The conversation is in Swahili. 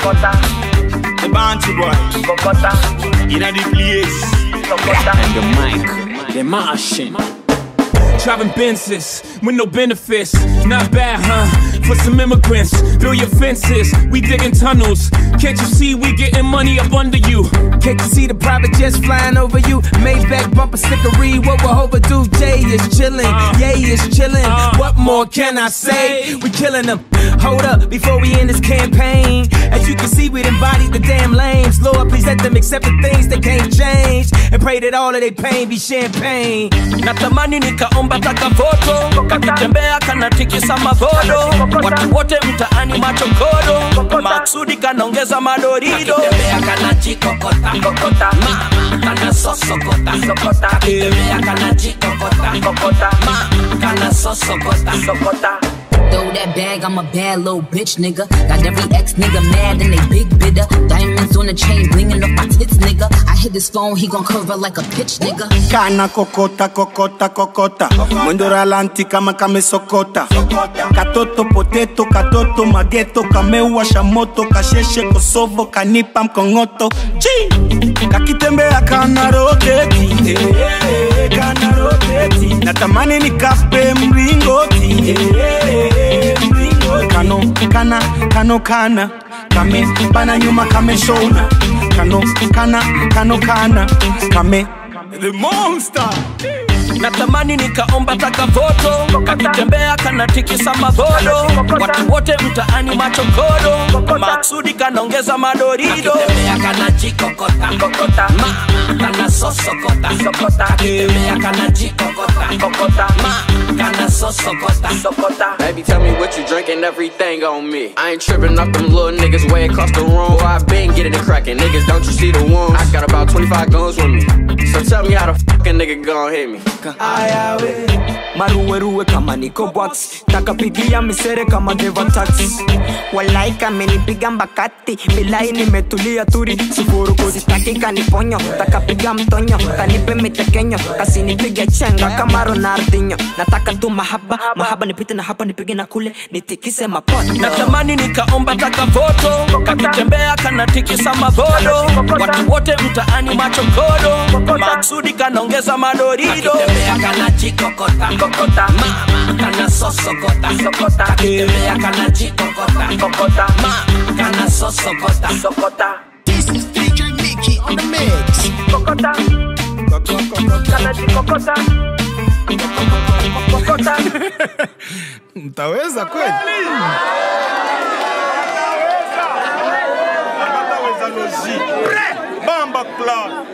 The Bantu boy, in the place, and the mic, the machine. Driving Benzes with no benefits. Not bad, huh? For some immigrants, build your fences. We digging tunnels. Can't you see we getting money up under you? Can't you see the private jets flying over you? Maybach bumper stickery, what we're overdue. Jay is chillin', Ye is chillin'. What more can I say? We killing them. Hold up, before we end this campaign. As you can see, we embodied the damn lames. Lord, please let them accept the things they can't change, and pray that all of their pain be champagne. Natamani nikaomba taka foto, kakitembea kanatikisa mavodo. Watu wote mtaani machokodo, maksudi kanaongeza madorido. Kakitembea kanajikokota, mama kana sosokota. Kakitembea kanajikokota, mama kana sosokota. Throw that bag, I'm a bad little bitch, nigga. Got every ex nigga mad and they big bidder. Diamonds on the chain, blingin' off my tits, nigga. I hit his phone, he gon' curve her like a pitch, nigga. Kana kokota. Mwendo ralanti kama kame sokota. Katoto potato, katoto mageto. Kamewasha moto, kasheshe Kosovo, kanipa mkongoto. Kakitembea kana roteti, kana roteti. Natamani nikape mringoti, Kano, kame bana nyuma kame shona. Kano, kame the monster. Natamani nikaomba taka foto, kakitembea kanatikisa mavodo. Watu wote mtaani machokodo, maksudi kanaongeza madorido. Kakitembea kanajikokota, mama kana sosokota. Kakitembea kanajikokota, mama kana sosokota. Baby, tell me what you drinking, everything on me. I ain't tripping off them little niggas way across the room. Boy, I been getting it cracking, niggas, don't you see the wounds? I got about 25 guns with me, so tell me how the fucking nigga gon' hit me. Ayawe maruweruwe kama niko box, takapigia misere kama deva tax. Walai kamenipiga mbakati, bilai nimetulia turi. Sifuru kuzitaki kaniponyo, takapiga mtonyo. Kanipe mitekenyo, kasi nipige chenga kama Ronaldinho. Nataka tu mahaba nipite na hapa nipige na kule, nitikise mapoto. Natamani nikaomba taka foto, kakitembea kanatikisa mavodo. Watu wote mtaani machokodo, maksudi kanaongeza madorido. Kakitembea kanajikokota, mama kana sosokota. Kakitembea kanajikokota, mama kana sosokota. This is DJ Mickey on the mix. Mtaweza kweli? Bamba Club.